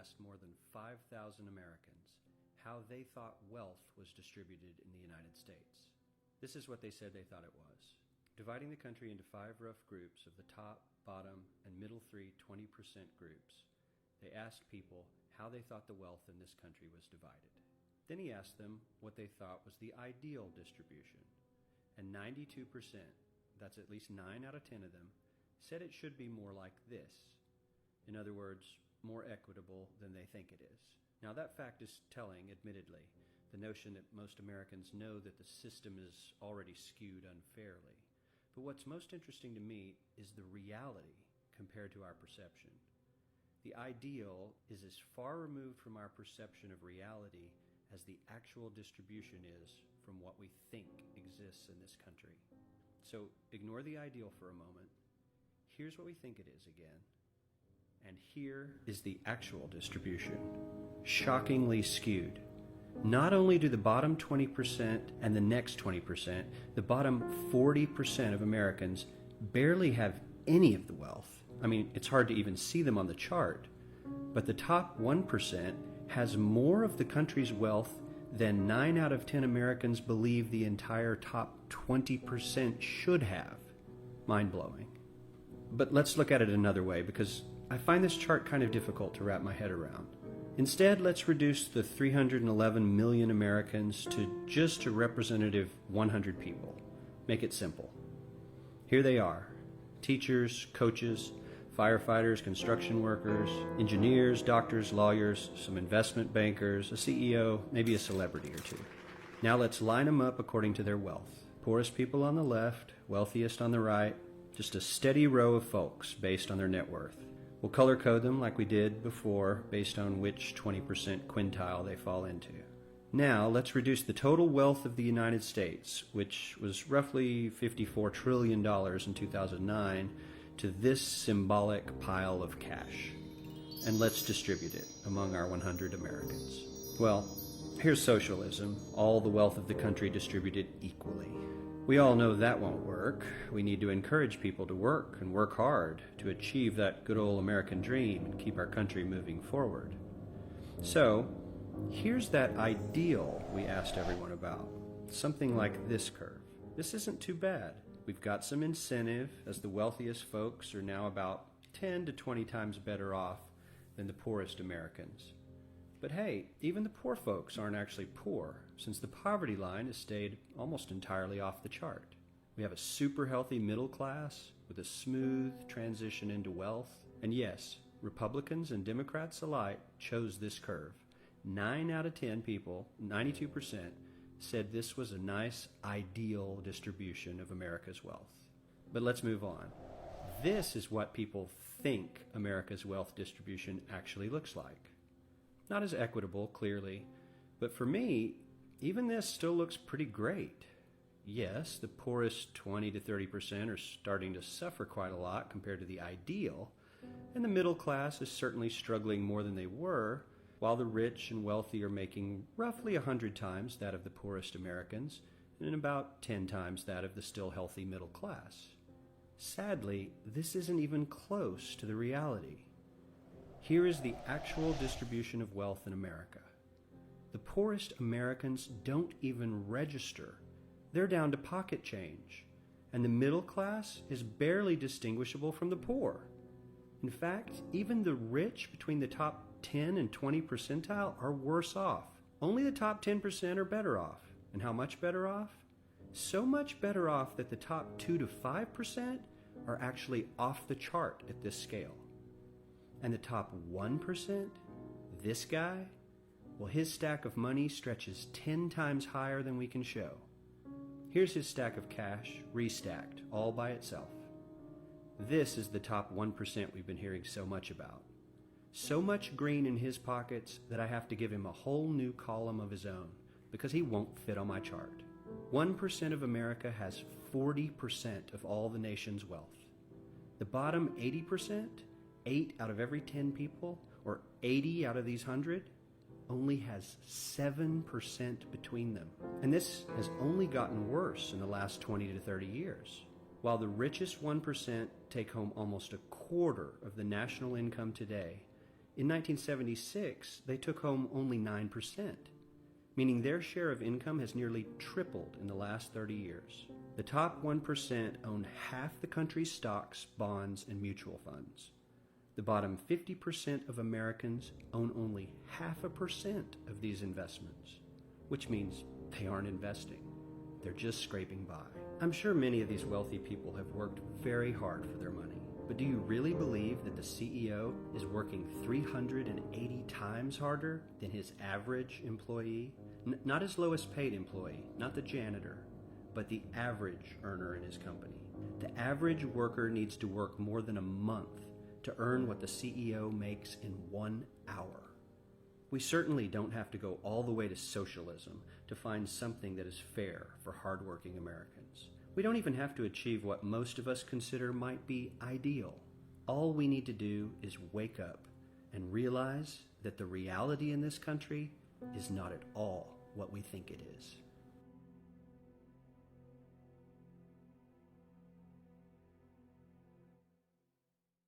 asked more than 5,000 Americans how they thought wealth was distributed in the United States. This is what they said they thought it was. Dividing the country into 5 rough groups of the top, bottom, and middle 3 20% groups, they asked people how they thought the wealth in this country was divided. Then he asked them what they thought was the ideal distribution, and 92%, that's at least 9 out of 10 of them, said it should be more like this. In other words, more equitable than they think it is. Now that fact is telling, admittedly, the notion that most Americans know that the system is already skewed unfairly. But what's most interesting to me is the reality compared to our perception. The ideal is as far removed from our perception of reality as the actual distribution is from what we think exists in this country. So ignore the ideal for a moment. Here's what we think it is again. And here is the actual distribution. Shockingly skewed. Not only do the bottom 20% and the next 20%, the bottom 40% of Americans barely have any of the wealth. I mean, it's hard to even see them on the chart. But the top 1% has more of the country's wealth than 9 out of 10 Americans believe the entire top 20% should have. Mind-blowing. But let's look at it another way, because I find this chart kind of difficult to wrap my head around. Instead, let's reduce the 311 million Americans to just a representative 100 people. Make it simple. Here they are: teachers, coaches, firefighters, construction workers, engineers, doctors, lawyers, some investment bankers, a CEO, maybe a celebrity or two. Now let's line them up according to their wealth. Poorest people on the left, wealthiest on the right, just a steady row of folks based on their net worth. We'll color code them like we did before based on which 20% quintile they fall into. Now let's reduce the total wealth of the United States, which was roughly $54 trillion in 2009, to this symbolic pile of cash. And let's distribute it among our 100 Americans. Well, here's socialism, all the wealth of the country distributed equally. We all know that won't work. We need to encourage people to work and work hard to achieve that good old American dream and keep our country moving forward. So, here's that ideal we asked everyone about. Something like this curve. This isn't too bad. We've got some incentive, as the wealthiest folks are now about 10 to 20 times better off than the poorest Americans. But hey, even the poor folks aren't actually poor, since the poverty line has stayed almost entirely off the chart. We have a super healthy middle class with a smooth transition into wealth. And yes, Republicans and Democrats alike chose this curve. 9 out of 10 people, 92%, said this was a nice, ideal distribution of America's wealth. But let's move on. This is what people think America's wealth distribution actually looks like. Not as equitable, clearly, but for me, even this still looks pretty great. Yes, the poorest 20 to 30% are starting to suffer quite a lot compared to the ideal, and the middle class is certainly struggling more than they were, while the rich and wealthy are making roughly 100 times that of the poorest Americans, and about 10 times that of the still healthy middle class. Sadly, this isn't even close to the reality. Here is the actual distribution of wealth in America. The poorest Americans don't even register. They're down to pocket change, and the middle class is barely distinguishable from the poor. In fact, even the rich between the top 10 and 20 percentile are worse off. Only the top 10% are better off. And how much better off? So much better off that the top 2 to 5% are actually off the chart at this scale. And the top 1%, this guy, well, his stack of money stretches 10 times higher than we can show. Here's his stack of cash, restacked, all by itself. This is the top 1% we've been hearing so much about. So much green in his pockets that I have to give him a whole new column of his own, because he won't fit on my chart. 1% of America has 40% of all the nation's wealth. The bottom 80%, 8 out of every 10 people, or 80 out of these 100, only has 7% between them. And this has only gotten worse in the last 20 to 30 years. While the richest 1% take home almost a quarter of the national income today, In 1976, they took home only 9%, meaning their share of income has nearly tripled in the last 30 years. The top 1% own half the country's stocks, bonds, and mutual funds. The bottom 50% of Americans own only 0.5% of these investments, which means they aren't investing. They're just scraping by. I'm sure many of these wealthy people have worked very hard for their money, but do you really believe that the CEO is working 380 times harder than his average employee? Not his lowest paid employee, not the janitor, but the average earner in his company. The average worker needs to work more than a month to earn what the CEO makes in 1 hour. We certainly don't have to go all the way to socialism to find something that is fair for hardworking Americans. We don't even have to achieve what most of us consider might be ideal. All we need to do is wake up and realize that the reality in this country is not at all what we think it is.